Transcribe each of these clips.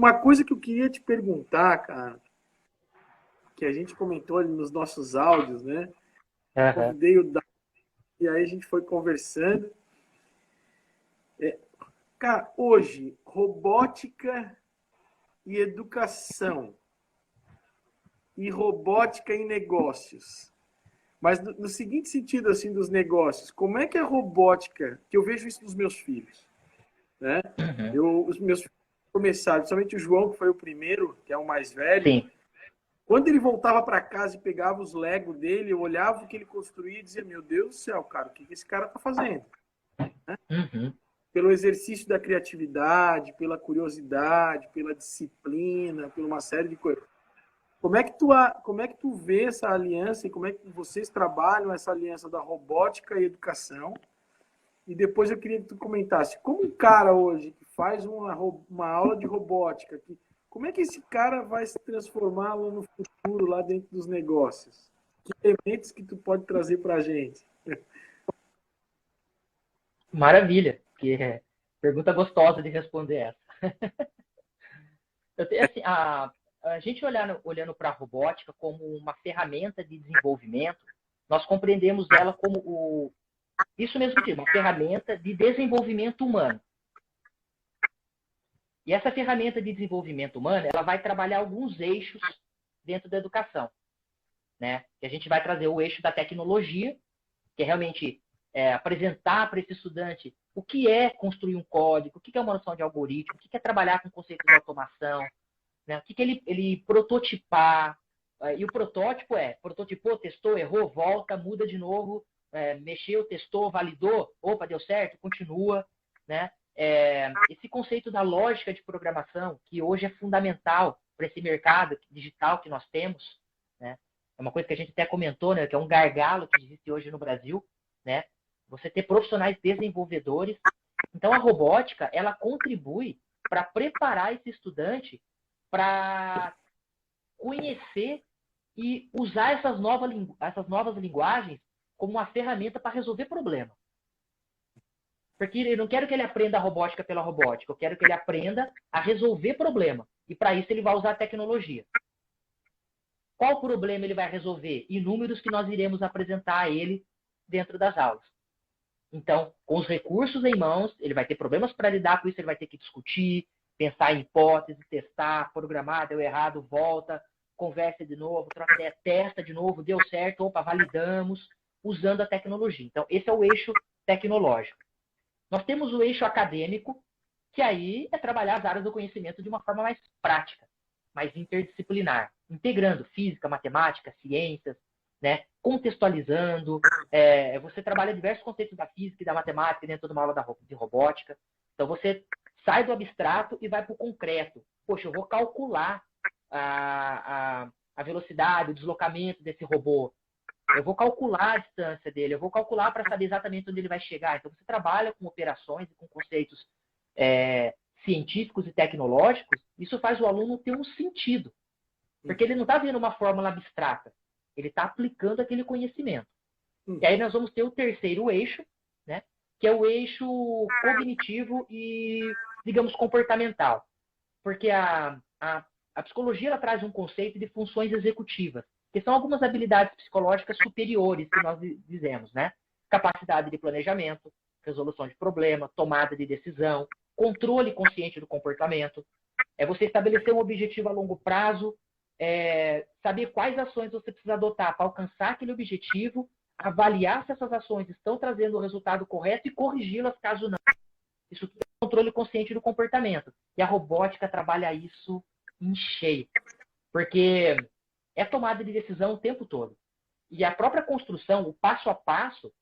uma coisa que eu queria te perguntar, cara, que a gente comentou ali nos nossos áudios, né? Aham. Convidei o Dado e aí a gente foi conversando. Cara, hoje, robótica e educação e robótica em negócios. Mas no seguinte sentido, assim, dos negócios, como é que a robótica, que eu vejo isso nos meus filhos, né? Uhum. Os meus filhos começaram, principalmente o João, que foi o primeiro, que é o mais velho, Sim. quando ele voltava para casa e pegava os Lego dele, eu olhava o que ele construía e dizia, meu Deus do céu, cara, o que esse cara tá fazendo? Uhum. Pelo exercício da criatividade, pela curiosidade, pela disciplina, por uma série de coisas. Como é que tu vê essa aliança e como é que vocês trabalham essa aliança da robótica e educação? E depois eu queria que tu comentasse, como um cara hoje que faz uma aula de robótica, como é que esse cara vai se transformar lá no futuro, lá dentro dos negócios? Que elementos que tu pode trazer para a gente? Maravilha. Pergunta gostosa de responder essa. Assim, a gente olhando para a robótica como uma ferramenta de desenvolvimento, nós compreendemos ela como isso mesmo que diz, uma ferramenta de desenvolvimento humano. E essa ferramenta de desenvolvimento humano, ela vai trabalhar alguns eixos dentro da educação, né? Que a gente vai trazer o eixo da tecnologia, que é realmente apresentar para esse estudante o que é construir um código, o que é uma noção de algoritmo, o que é trabalhar com conceitos de automação, né? O que ele prototipar. E o protótipo prototipou, testou, errou, volta, muda de novo, mexeu, testou, validou, opa, deu certo, continua, né? Esse conceito da lógica de programação, que hoje é fundamental para esse mercado digital que nós temos, né? É uma coisa que a gente até comentou, né? Que é um gargalo que existe hoje no Brasil, né? Você ter profissionais desenvolvedores. Então, a robótica, ela contribui para preparar esse estudante para conhecer e usar essas novas linguagens como uma ferramenta para resolver problemas. Porque eu não quero que ele aprenda a robótica pela robótica, eu quero que ele aprenda a resolver problema. E para isso ele vai usar a tecnologia. Qual problema ele vai resolver? Inúmeros que nós iremos apresentar a ele dentro das aulas. Então, com os recursos em mãos, ele vai ter problemas para lidar com isso, ele vai ter que discutir, pensar em hipóteses, testar, programar, deu errado, volta, conversa de novo, troca ideia, testa de novo, deu certo, opa, validamos, usando a tecnologia. Então, esse é o eixo tecnológico. Nós temos o eixo acadêmico, que aí é trabalhar as áreas do conhecimento de uma forma mais prática, mais interdisciplinar, integrando física, matemática, ciências, né? Contextualizando. Você trabalha diversos conceitos da física e da matemática dentro de uma aula de robótica. Então, você sai do abstrato e vai para o concreto. Poxa, eu vou calcular a velocidade, o deslocamento desse robô. Eu vou calcular a distância dele, eu vou calcular para saber exatamente onde ele vai chegar. Então, você trabalha com operações e com conceitos científicos e tecnológicos. Isso faz o aluno ter um sentido. Porque ele não está vendo uma fórmula abstrata. Ele está aplicando aquele conhecimento. E aí nós vamos ter o terceiro eixo, né, que é o eixo cognitivo e, digamos, comportamental. Porque a psicologia ela traz um conceito de funções executivas, que são algumas habilidades psicológicas superiores que nós dizemos, né? Capacidade de planejamento, resolução de problema, tomada de decisão, controle consciente do comportamento. É você estabelecer um objetivo a longo prazo, saber quais ações você precisa adotar para alcançar aquele objetivo, avaliar se essas ações estão trazendo o resultado correto e corrigi-las caso não. Isso tudo é controle consciente do comportamento. E a robótica trabalha isso em cheio. Porque é tomada de decisão o tempo todo. E a própria construção, o passo a passo,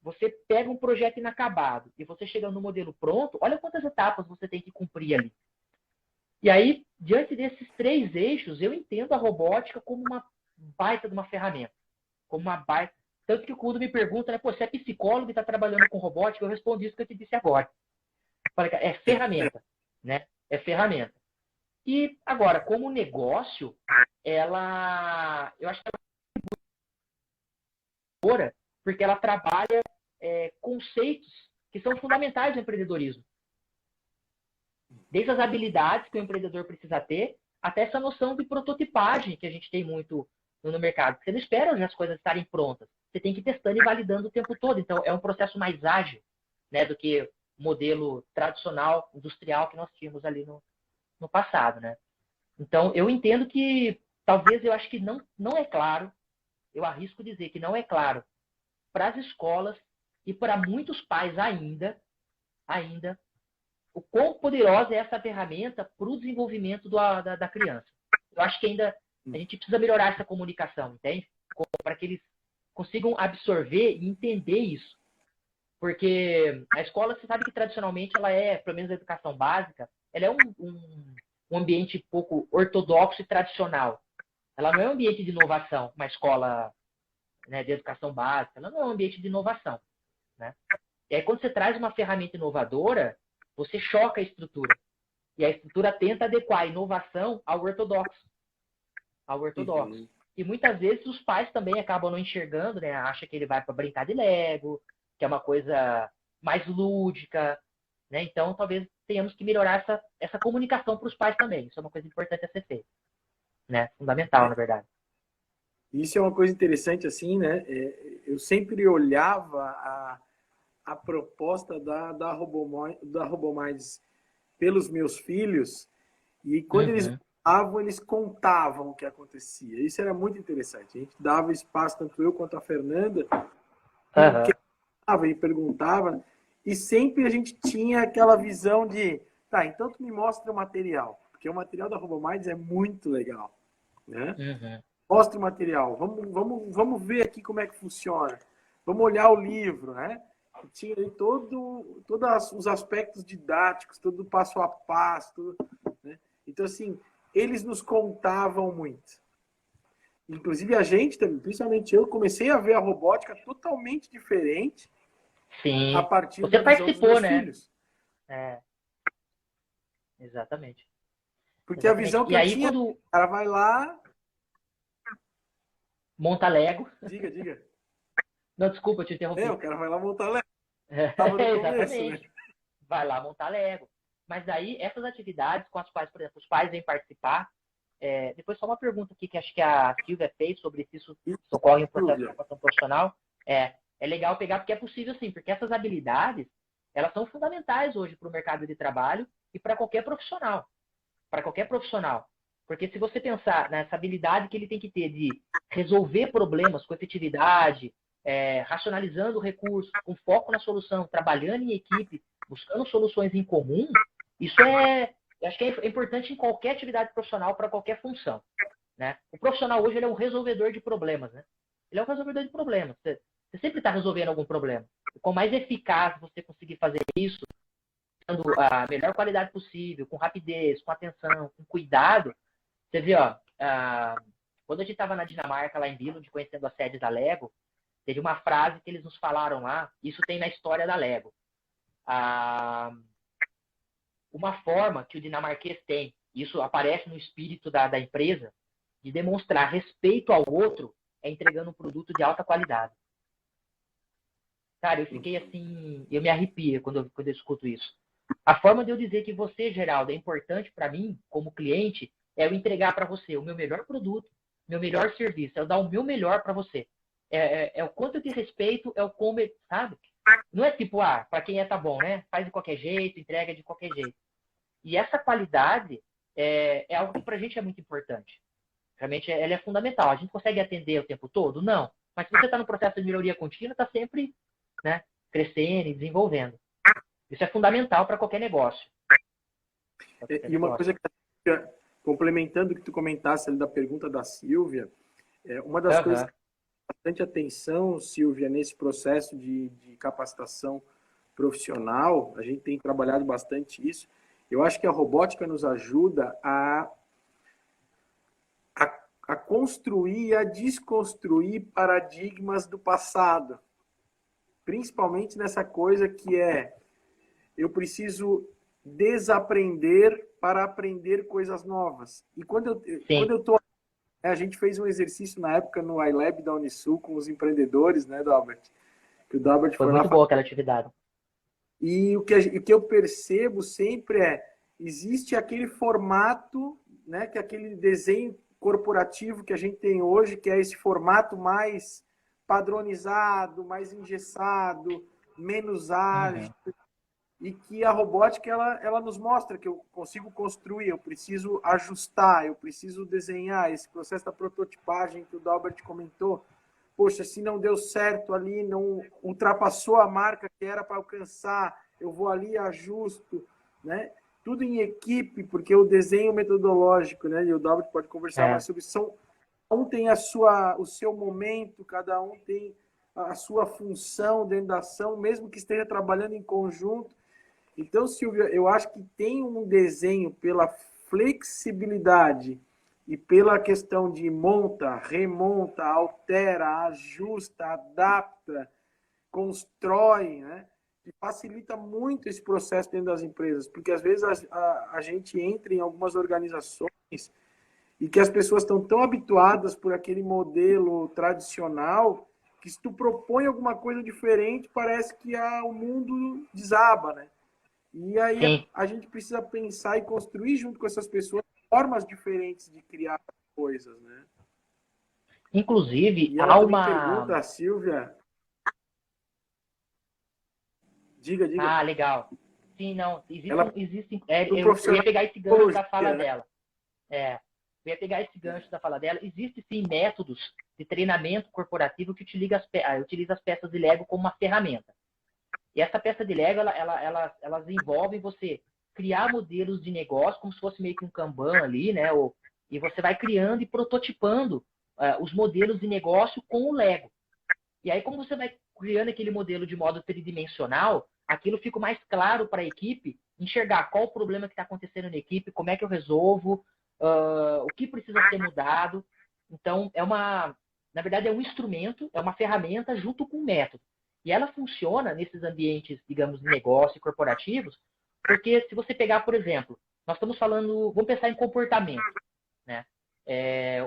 você pega um projeto inacabado e você chega no modelo pronto, olha quantas etapas você tem que cumprir ali. E aí, diante desses três eixos, eu entendo a robótica como uma baita de uma ferramenta. Como uma baita. Tanto que quando me pergunta, né, pô, você é psicólogo e está trabalhando com robótica, eu respondo isso que eu te disse agora. É ferramenta, né? É ferramenta. E agora, como negócio, eu acho que ela é boa, porque ela trabalha conceitos que são fundamentais no empreendedorismo. Desde as habilidades que o empreendedor precisa ter, até essa noção de prototipagem que a gente tem muito no mercado. Você não espera as coisas estarem prontas. Você tem que ir testando e validando o tempo todo. Então, é um processo mais ágil, né, do que o modelo tradicional, industrial que nós tínhamos ali no passado, né? Então, eu entendo que, talvez, eu acho que não é claro, eu arrisco dizer que não é claro para as escolas e para muitos pais ainda, o quão poderosa é essa ferramenta para o desenvolvimento da criança. Eu acho que ainda a gente precisa melhorar essa comunicação, entende? Para que eles consigam absorver e entender isso. Porque a escola, você sabe que tradicionalmente ela é, pelo menos a educação básica, ela é um ambiente pouco ortodoxo e tradicional. Ela não é um ambiente de inovação, uma escola, né, de educação básica, ela não é um ambiente de inovação, né? E aí, quando você traz uma ferramenta inovadora, você choca a estrutura. E a estrutura tenta adequar a inovação ao ortodoxo. Uhum. E muitas vezes os pais também acabam não enxergando, né? Acha que ele vai para brincar de Lego, que é uma coisa mais lúdica, né? Então, talvez tenhamos que melhorar essa comunicação para os pais também. Isso é uma coisa importante a ser feita, né? Fundamental, na verdade. Isso é uma coisa interessante, assim, né? Eu sempre olhava a proposta da RoboMinds pelos meus filhos e quando eles contavam o que acontecia. Isso era muito interessante. A gente dava espaço, tanto eu quanto a Fernanda, e perguntava, e sempre a gente tinha aquela visão de, tá, então tu me mostra o material, porque o material da RoboMinds é muito legal, né? Mostra o material, vamos ver aqui como é que funciona, vamos olhar o livro, né? Tinha aí todos os aspectos didáticos, todo o passo a passo, né? Então, assim, eles nos contavam muito. Inclusive a gente também, principalmente eu, comecei a ver a robótica totalmente diferente. Sim. A partir Você da visão dos meus filhos. Exatamente. Porque a visão que eu tinha, o cara vai lá... Monta Lego. Diga. Não, desculpa, eu te interrompi. O cara vai lá montar Lego. Exatamente. Né? Vai lá montar Lego. Mas daí, essas atividades com as quais, por exemplo, os pais vêm participar. Depois, só uma pergunta aqui que acho que a Silvia fez sobre se isso ocorre em um processo de formação profissional. É legal pegar, porque é possível sim, porque essas habilidades, elas são fundamentais hoje para o mercado de trabalho e para qualquer profissional. Para qualquer profissional. Porque se você pensar nessa habilidade que ele tem que ter de resolver problemas com efetividade, racionalizando recursos, com foco na solução, trabalhando em equipe, buscando soluções em comum, isso acho que é importante em qualquer atividade profissional para qualquer função, né? O profissional hoje ele é um resolvedor de problemas, né? Ele é um resolvedor de problemas. Você sempre está resolvendo algum problema. E com mais eficaz você conseguir fazer isso, dando a melhor qualidade possível, com rapidez, com atenção, com cuidado. Você vê, quando a gente estava na Dinamarca, lá em Billund, conhecendo a sede da Lego, teve uma frase que eles nos falaram lá, isso tem na história da Lego. Uma forma que o dinamarquês tem, isso aparece no espírito da empresa, de demonstrar respeito ao outro, é entregando um produto de alta qualidade. Cara, eu fiquei assim, eu me arrepio quando eu escuto isso. A forma de eu dizer que você, Geraldo, é importante para mim, como cliente, é eu entregar para você o meu melhor produto, meu melhor serviço, é eu dar o meu melhor para você. É o quanto eu te respeito, é o como, sabe? Não é tipo, para quem tá bom, né? Faz de qualquer jeito, entrega de qualquer jeito. E essa qualidade é algo que pra gente é muito importante. Realmente, ela é fundamental. A gente consegue atender o tempo todo? Não. Mas se você está no processo de melhoria contínua, está sempre, né, crescendo e desenvolvendo. Isso é fundamental para qualquer negócio. E uma coisa que, complementando o que tu comentasse ali da pergunta da Silvia, uma das coisas que bastante atenção, Silvia, nesse processo de capacitação profissional, a gente tem trabalhado bastante isso. Eu acho que a robótica nos ajuda a construir e a desconstruir paradigmas do passado. Principalmente nessa coisa que eu preciso desaprender para aprender coisas novas. E quando eu tô... A gente fez um exercício na época no iLab da Unisul com os empreendedores, né, Dalbert? Que o Dalbert foi muito boa aquela atividade. E o que eu percebo sempre existe aquele formato, né, que é aquele desenho corporativo que a gente tem hoje, que é esse formato mais padronizado, mais engessado, menos ágil, e que a robótica ela nos mostra que eu consigo construir, eu preciso ajustar, eu preciso desenhar. Esse processo da prototipagem que o Dalbert comentou, poxa, se não deu certo ali, não ultrapassou a marca que era para alcançar, eu vou ali e ajusto, né? Tudo em equipe, porque o desenho metodológico, né? E o Dalbert pode conversar mais sobre isso. Cada um tem o seu momento, cada um tem a sua função dentro da ação, mesmo que esteja trabalhando em conjunto. Então, Silvia, eu acho que tem um desenho pela flexibilidade e pela questão de monta, remonta, altera, ajusta, adapta, constrói, né? Que facilita muito esse processo dentro das empresas, porque às vezes a gente entra em algumas organizações e que as pessoas estão tão habituadas por aquele modelo tradicional que se tu propõe alguma coisa diferente, parece que o mundo desaba, né? E aí a gente precisa pensar e construir junto com essas pessoas formas diferentes de criar coisas, né? Inclusive, e ela também pergunta, a Silvia... Diga. Ah, legal. Sim, não, existem eu ia profissional pegar esse gancho da fala né? dela. Eu ia pegar esse gancho da fala dela. Existem, sim, métodos de treinamento corporativo que utiliza as peças de Lego como uma ferramenta. E essa peça de Lego, elas envolvem você criar modelos de negócio, como se fosse meio que um Kanban ali, né? E você vai criando e prototipando os modelos de negócio com o Lego. E aí, como você vai criando aquele modelo de modo tridimensional, aquilo fica mais claro para a equipe enxergar qual o problema que está acontecendo na equipe, como é que eu resolvo, o que precisa ser mudado. Então, na verdade, é um instrumento, é uma ferramenta junto com um método. E ela funciona nesses ambientes, digamos, de negócio e corporativos, porque se você pegar, por exemplo, nós estamos falando, vamos pensar em comportamento, né?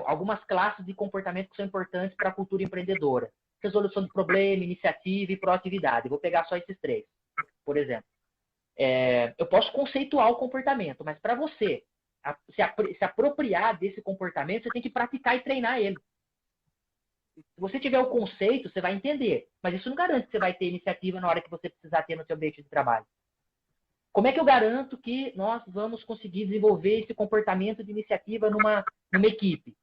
Algumas classes de comportamento que são importantes para a cultura empreendedora. Resolução de problema, iniciativa e proatividade. Vou pegar só esses três, por exemplo. Eu posso conceituar o comportamento, mas para você se apropriar desse comportamento, você tem que praticar e treinar ele. Se você tiver o conceito, você vai entender. Mas isso não garante que você vai ter iniciativa na hora que você precisar ter no seu ambiente de trabalho. Como é que eu garanto que nós vamos conseguir desenvolver esse comportamento de iniciativa numa equipe?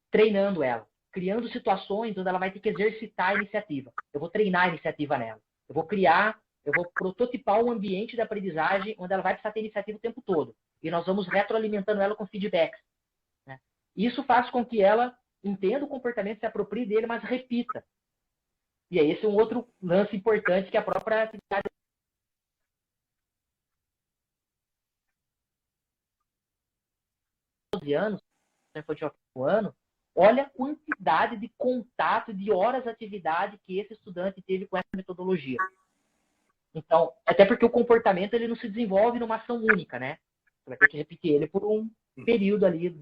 Treinando ela. Criando situações onde ela vai ter que exercitar a iniciativa. Eu vou treinar a iniciativa nela. Eu vou prototipar um ambiente de aprendizagem onde ela vai precisar ter iniciativa o tempo todo. E nós vamos retroalimentando ela com feedbacks. Né? Isso faz com que ela entenda o comportamento, se aproprie dele, mas repita. E aí esse é um outro lance importante que a própria atividade de 12 anos, infantil há 1 ano, olha a quantidade de contato, de horas de atividade que esse estudante teve com essa metodologia. Então, até porque o comportamento ele não se desenvolve numa ação única, né? Você vai ter que repetir ele por um período ali,